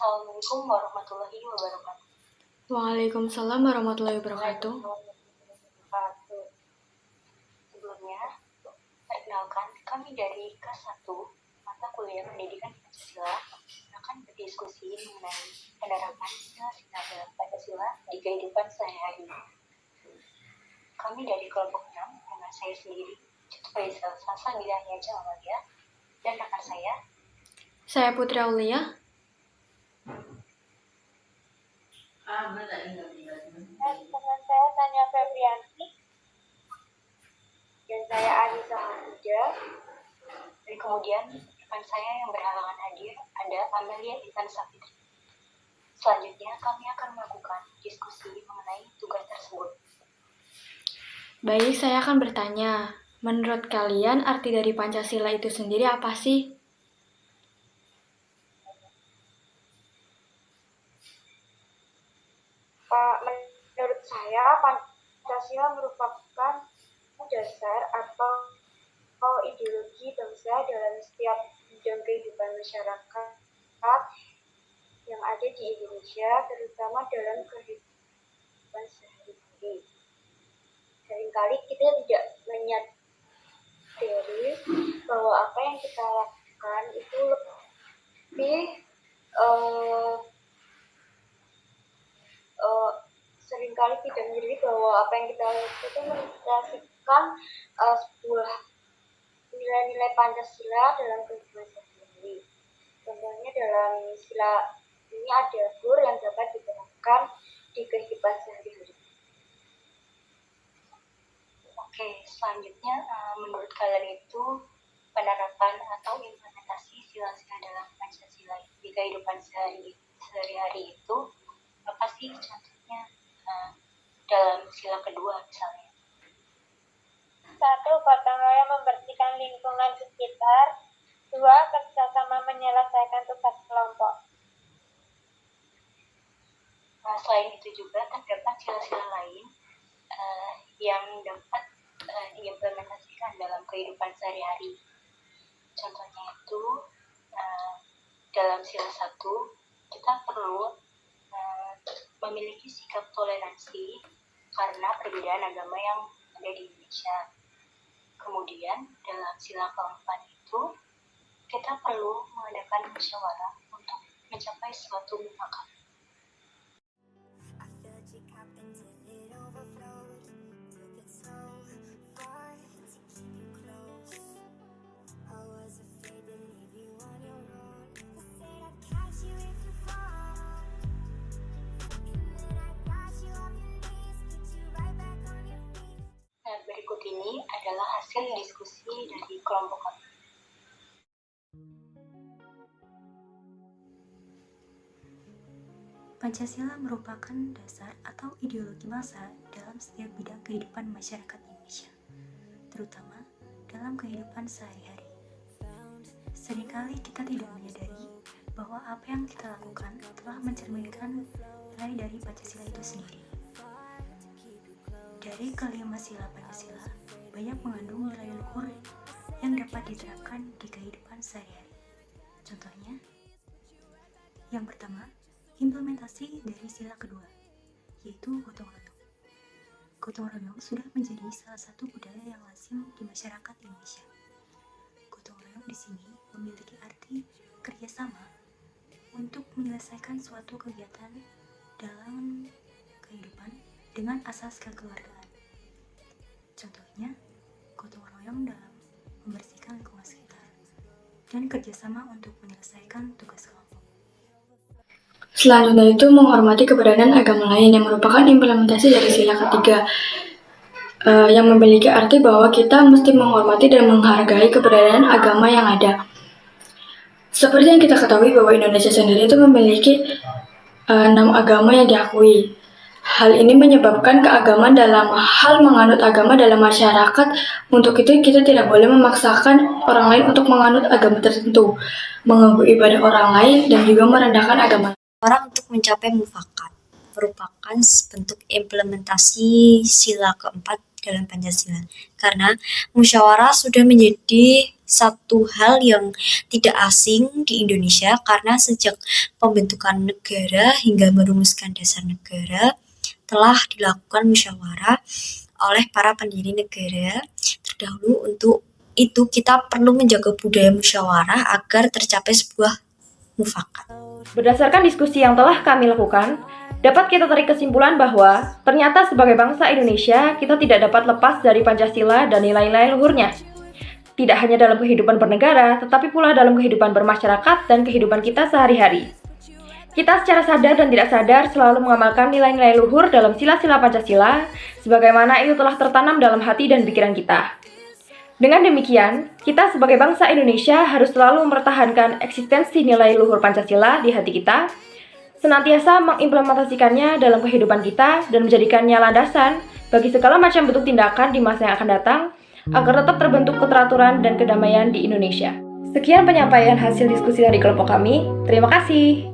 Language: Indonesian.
Assalamualaikum warahmatullahi wabarakatuh. Waalaikumsalam warahmatullahi wabarakatuh. Sebelumnya, perkenalkan kami dari kelas 1 mata kuliah pendidikan Pancasila akan berdiskusi mengenai penerapan sila-sila dalam Pancasila di kehidupan sehari-hari. Kami dari kelompok 6 dengan saya sendiri, Faisal Salsabila Amalia, dan rekan saya Putri Aulia. Teman saya Tanya Febrianti. Dan saya Anissa Mahfuda. Dan kemudian rekan saya yang berhalangan hadir ada Amelia Intan Safitri. Selanjutnya kami akan melakukan diskusi mengenai tugas tersebut. Baik, saya akan bertanya, menurut kalian arti dari Pancasila itu sendiri apa sih? Menurut saya, Pancasila merupakan dasar atau ideologi bangsa dalam setiap bidang kehidupan masyarakat yang ada di Indonesia, terutama dalam kehidupan sehari-hari. Seringkali kita tidak menyadari bahwa apa yang kita lakukan itu lebih seringkali tidak menyadari bahwa apa yang kita lakukan itu mengintegrasikan sebuah nilai-nilai Pancasila dalam kehidupan sehari-hari. Contohnya dalam sila ini ada GUR yang dapat diterapkan di kehidupan sehari-hari. Oke, selanjutnya menurut kalian itu penerapan atau implementasi sila-sila dalam Pancasila di kehidupan sehari-hari itu apa sih contohnya dalam sila kedua misalnya? 1. Gotong royong membersihkan lingkungan sekitar. 2. Kerjasama menyelesaikan tugas kelompok. Selain itu juga terdapat sila-sila lain yang dapat diimplementasikan dalam kehidupan sehari-hari. Contohnya itu dalam sila 1 kita perlu memiliki sikap toleransi karena perbedaan agama yang ada di Indonesia. Kemudian dalam sila keempat itu kita perlu mengadakan musyawarah untuk mencapai suatu mufakat. Berikut ini adalah hasil diskusi dari kelompok kami. Pancasila merupakan dasar atau ideologi bangsa dalam setiap bidang kehidupan masyarakat Indonesia, terutama dalam kehidupan sehari-hari. Seringkali kita tidak menyadari bahwa apa yang kita lakukan telah mencerminkan nilai dari Pancasila itu sendiri. Dari kelima sila Pancasila, banyak mengandung nilai luhur yang dapat diterapkan di kehidupan sehari-hari. Contohnya, yang pertama, implementasi dari sila kedua, yaitu gotong royong. Gotong royong sudah menjadi salah satu budaya yang lazim di masyarakat Indonesia. Gotong royong di sini memiliki arti kerjasama untuk menyelesaikan suatu kegiatan dalam kehidupan dengan asas kekeluargaan. Contohnya, gotong royong dalam membersihkan lingkungan sekitar dan kerjasama untuk menyelesaikan tugas kelompok. Selanjutnya itu menghormati keberadaan agama lain yang merupakan implementasi dari sila ketiga yang memiliki arti bahwa kita mesti menghormati dan menghargai keberadaan agama yang ada. Seperti yang kita ketahui bahwa Indonesia sendiri itu memiliki 6 agama yang diakui. Hal ini menyebabkan keagamaan dalam hal menganut agama dalam masyarakat. Untuk itu kita tidak boleh memaksakan orang lain untuk menganut agama tertentu, mengganggu ibadah orang lain, dan juga merendahkan agama orang untuk mencapai mufakat merupakan bentuk implementasi sila keempat dalam Pancasila. Karena musyawarah sudah menjadi satu hal yang tidak asing di Indonesia karena sejak pembentukan negara hingga merumuskan dasar negara telah dilakukan musyawarah oleh para pendiri negara terdahulu. Untuk itu kita perlu menjaga budaya musyawarah agar tercapai sebuah mufakat. Berdasarkan diskusi yang telah kami lakukan, dapat kita tarik kesimpulan bahwa ternyata sebagai bangsa Indonesia, kita tidak dapat lepas dari Pancasila dan nilai-nilai luhurnya. Tidak hanya dalam kehidupan bernegara, tetapi pula dalam kehidupan bermasyarakat dan kehidupan kita sehari-hari. Kita secara sadar dan tidak sadar selalu mengamalkan nilai-nilai luhur dalam sila-sila Pancasila, sebagaimana itu telah tertanam dalam hati dan pikiran kita. Dengan demikian, kita sebagai bangsa Indonesia harus selalu mempertahankan eksistensi nilai luhur Pancasila di hati kita, senantiasa mengimplementasikannya dalam kehidupan kita dan menjadikannya landasan bagi segala macam bentuk tindakan di masa yang akan datang, agar tetap terbentuk keteraturan dan kedamaian di Indonesia. Sekian penyampaian hasil diskusi dari kelompok kami. Terima kasih.